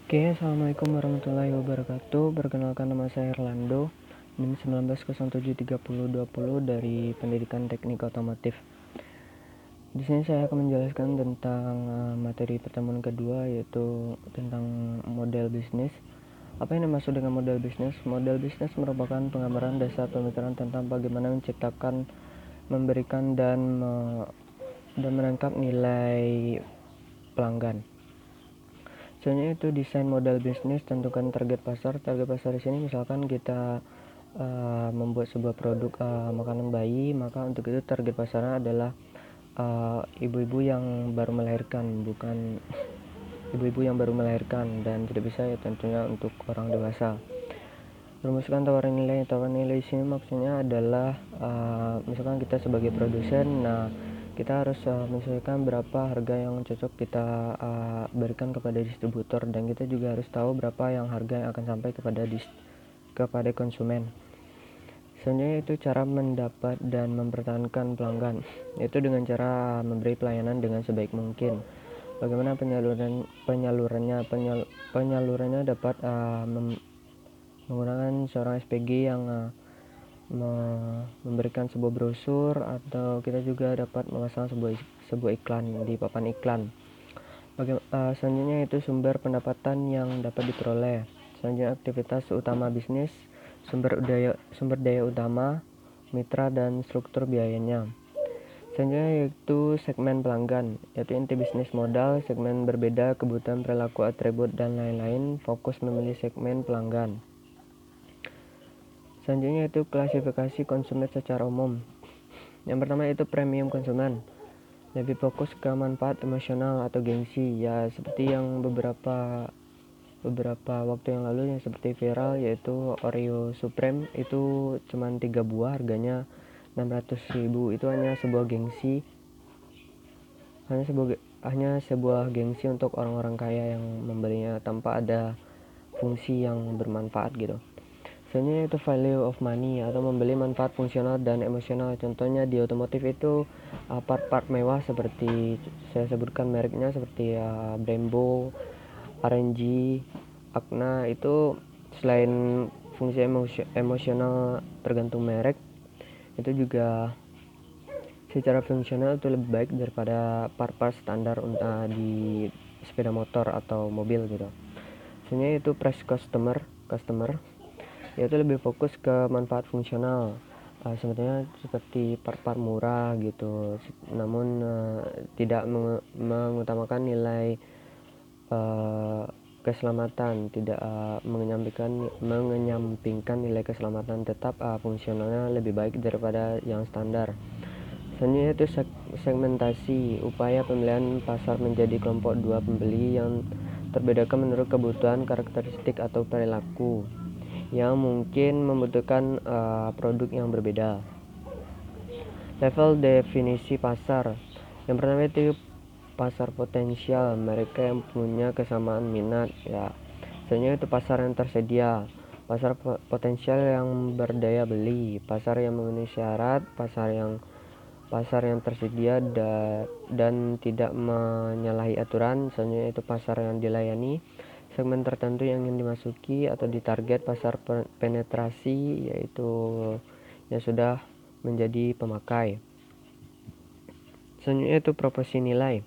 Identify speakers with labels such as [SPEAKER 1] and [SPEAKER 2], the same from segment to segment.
[SPEAKER 1] Oke, assalamualaikum warahmatullahi wabarakatuh. Perkenalkan, nama saya Erlando, NIM 19073020 dari Pendidikan Teknik Otomotif. Di sini saya akan menjelaskan tentang materi pertemuan kedua, yaitu tentang model bisnis. Apa yang dimaksud dengan model bisnis? Model bisnis merupakan penggambaran dasar pemikiran tentang bagaimana menciptakan, memberikan, dan menangkap nilai pelanggan. Selanjutnya itu desain model bisnis, tentukan target pasar. Target pasar di sini misalkan kita membuat sebuah produk makanan bayi, maka untuk itu target pasarnya adalah ibu-ibu yang baru melahirkan, bukan ibu-ibu yang baru melahirkan, dan tidak bisa ya tentunya untuk orang dewasa. Rumuskan tawaran nilai. Tawaran nilai di sini maksudnya adalah misalkan kita sebagai produsen, kita harus menyesuaikan berapa harga yang cocok kita berikan kepada distributor, dan kita juga harus tahu berapa yang harga yang akan sampai kepada konsumen. Selanjutnya itu cara mendapat dan mempertahankan pelanggan, yaitu dengan cara memberi pelayanan dengan sebaik mungkin. Bagaimana penyalurannya dapat menggunakan seorang SPG yang memberikan sebuah brosur, atau kita juga dapat memasang sebuah iklan di papan iklan. Selanjutnya itu sumber pendapatan yang dapat diperoleh. Selanjutnya aktivitas utama bisnis, sumber daya utama, mitra, dan struktur biayanya. Selanjutnya yaitu segmen pelanggan, yaitu inti bisnis modal, segmen berbeda, kebutuhan, perilaku, atribut, dan lain-lain. Fokus memilih segmen pelanggan. Selanjutnya itu klasifikasi konsumen secara umum. Yang pertama itu premium konsumen, lebih fokus ke manfaat emosional atau gengsi, ya seperti yang beberapa waktu yang lalu yang seperti viral, yaitu Oreo Supreme itu cuma 3 buah harganya 600.000. Itu hanya sebuah gengsi, hanya sebuah gengsi untuk orang-orang kaya yang membelinya tanpa ada fungsi yang bermanfaat gitu. Selanjutnya itu value of money, atau membeli manfaat fungsional dan emosional. Contohnya di otomotif itu part-part mewah seperti saya sebutkan mereknya, seperti Brembo, RNG, Agna. Itu selain fungsi emosional tergantung merek, itu juga secara fungsional itu lebih baik daripada part-part standar di sepeda motor atau mobil gitu. Selanjutnya itu price customer, yaitu lebih fokus ke manfaat fungsional, sebetulnya seperti part-part murah gitu, namun tidak mengutamakan nilai keselamatan, tidak mengenyampingkan nilai keselamatan, tetap fungsionalnya lebih baik daripada yang standar. Selanjutnya itu segmentasi, upaya pemilihan pasar menjadi kelompok dua pembeli yang terbedakan menurut kebutuhan, karakteristik, atau perilaku yang mungkin membutuhkan produk yang berbeda. Level definisi pasar. Yang pertama itu pasar potensial, mereka yang punya kesamaan minat, ya. Selanjutnya itu pasar yang tersedia, pasar potensial yang berdaya beli, pasar yang memenuhi syarat, pasar yang tersedia dan tidak menyalahi aturan. Selanjutnya itu pasar yang dilayani, segmen tertentu yang ingin dimasuki atau ditarget. Pasar penetrasi, yaitu yang sudah menjadi pemakai. Selanjutnya itu proporsi nilai,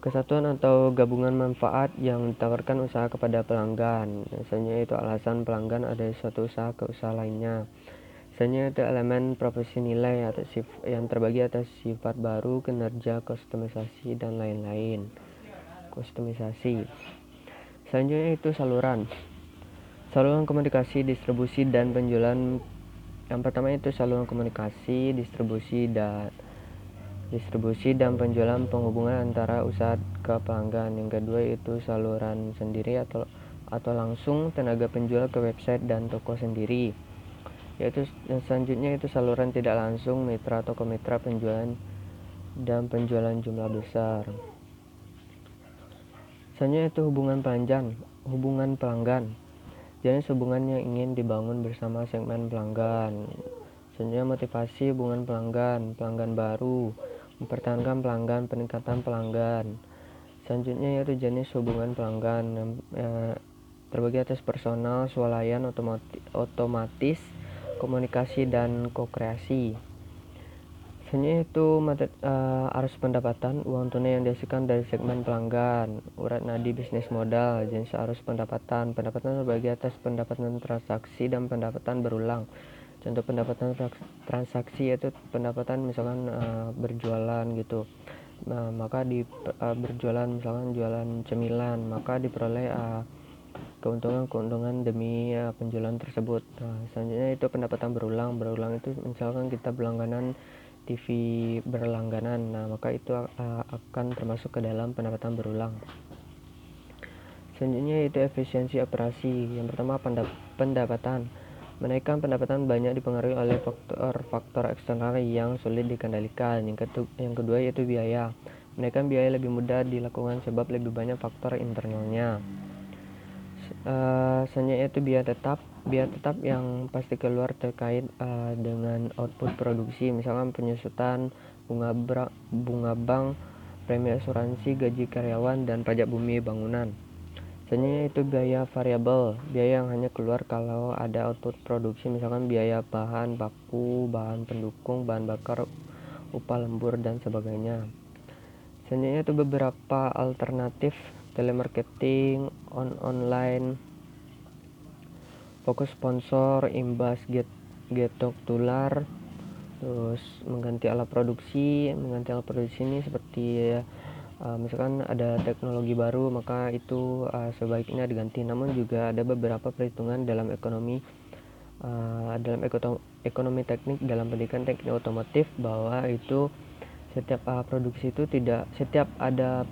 [SPEAKER 1] kesatuan atau gabungan manfaat yang ditawarkan usaha kepada pelanggan. Selanjutnya itu alasan pelanggan ada suatu usaha ke usaha lainnya. Selanjutnya itu elemen proporsi nilai atau yang terbagi atas sifat baru, kinerja, kustomisasi, dan lain-lain. Selanjutnya itu saluran komunikasi, distribusi, dan penjualan. Yang pertama itu saluran komunikasi, distribusi dan penjualan, penghubungan antara usaha ke pelanggan. Yang kedua itu saluran sendiri atau langsung, tenaga penjual ke website dan toko sendiri. Yaitu selanjutnya itu saluran tidak langsung, mitra atau komitra penjualan dan penjualan jumlah besar. Selanjutnya itu hubungan pelanggan, jenis hubungan yang ingin dibangun bersama segmen pelanggan. Selanjutnya motivasi hubungan pelanggan baru, mempertahankan pelanggan, peningkatan pelanggan. Selanjutnya yaitu jenis hubungan pelanggan, terbagi atas personal, swalayan, otomatis, komunikasi, dan ko-kreasi. Selanjutnya itu arus pendapatan, uang tunai yang dihasilkan dari segmen pelanggan, urat nadi bisnis modal, jenis arus pendapatan terbagi atas pendapatan transaksi dan pendapatan berulang. Contoh pendapatan transaksi yaitu pendapatan misalkan berjualan gitu. Nah, maka di berjualan misalkan jualan cemilan, maka diperoleh keuntungan demi penjualan tersebut. Nah, selanjutnya itu pendapatan berulang itu misalkan kita berlangganan TV berlangganan, nah maka itu akan termasuk ke dalam pendapatan berulang. Selanjutnya itu efisiensi operasi. Yang pertama pendapatan. Menaikkan pendapatan banyak dipengaruhi oleh faktor eksternal yang sulit dikendalikan. Yang kedua yaitu biaya. Menaikkan biaya lebih mudah dilakukan sebab lebih banyak faktor internalnya. Selanjutnya itu biaya tetap yang pasti keluar terkait dengan output produksi, misalkan penyusutan, bunga bank, premi asuransi, gaji karyawan, dan pajak bumi bangunan. Selanjutnya itu biaya variabel, biaya yang hanya keluar kalau ada output produksi, misalkan biaya bahan baku, bahan pendukung, bahan bakar, upah lembur, dan sebagainya. Selanjutnya itu beberapa alternatif telemarketing, online, fokus sponsor, imbas getok tular, terus mengganti alat produksi ini seperti misalkan ada teknologi baru, maka itu sebaiknya diganti. Namun juga ada beberapa perhitungan dalam ekonomi teknik dalam pendidikan teknik otomotif bahwa itu setiap produksi itu setiap ada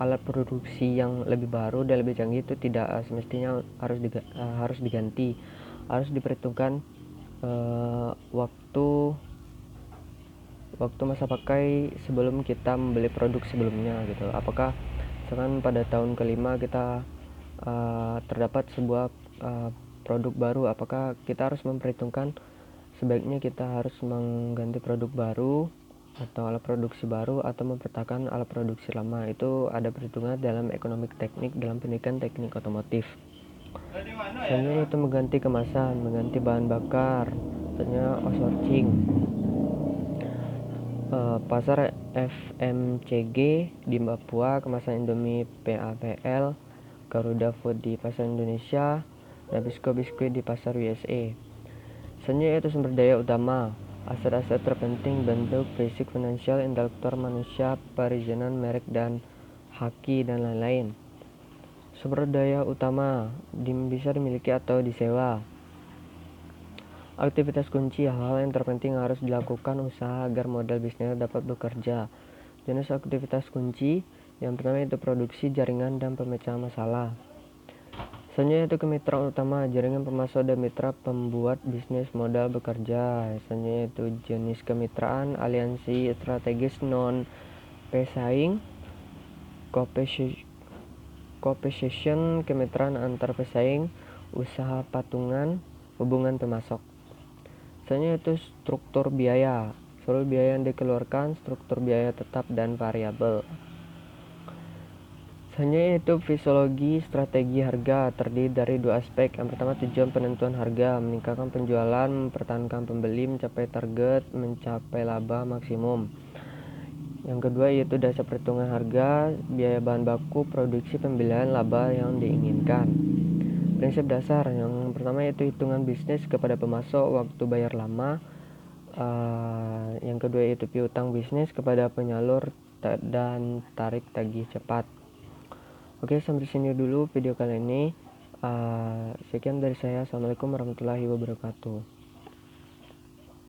[SPEAKER 1] alat produksi yang lebih baru dan lebih canggih itu tidak semestinya harus diganti, harus diperhitungkan waktu masa pakai sebelum kita membeli produk sebelumnya gitu. Apakah misalkan pada tahun kelima kita terdapat sebuah produk baru, apakah kita harus memperhitungkan sebaiknya kita harus mengganti produk baru atau alat produksi baru atau mempertahankan alat produksi lama. Itu ada perhitungan dalam ekonomi teknik dalam pendidikan teknik otomotif. Selanjutnya itu mengganti kemasan, mengganti bahan bakar, selanjutnya outsourcing. Pasar FMCG di Papua, kemasan Indomie PAPL, Garuda Food di pasar Indonesia, Nabisco Biskuit di pasar USA. Selanjutnya itu sumber daya utama, aset-aset terpenting, bentuk, fisik, finansial, intelektual manusia, perizinan, merek, dan haki, dan lain-lain. Sumber daya utama bisa dimiliki atau disewa. Aktivitas kunci, hal-hal yang terpenting harus dilakukan usaha agar model bisnis dapat bekerja. Jenis aktivitas kunci, yang pertama itu produksi, jaringan, dan pemecahan masalah. Selanjutnya itu kemitraan utama, jaringan pemasok dan mitra pembuat bisnis modal bekerja. Selanjutnya itu jenis kemitraan, aliansi strategis, non pesaing, competition, kemitraan antar pesaing, usaha patungan, hubungan pemasok. Selanjutnya itu struktur biaya, seluruh biaya yang dikeluarkan, struktur biaya tetap dan variabel. Selanjutnya itu fisiologi strategi harga, terdiri dari dua aspek. Yang pertama tujuan penentuan harga, meningkatkan penjualan, mempertahankan pembeli, mencapai target, mencapai laba maksimum. Yang kedua yaitu dasar perhitungan harga, biaya bahan baku, produksi, pembelian, laba yang diinginkan. Prinsip dasar yang pertama yaitu hitungan bisnis kepada pemasok, waktu bayar lama. Yang kedua yaitu piutang bisnis kepada penyalur dan tarik tagih cepat. Oke, sampai sini dulu video kali ini. Sekian dari saya. Assalamualaikum warahmatullahi wabarakatuh.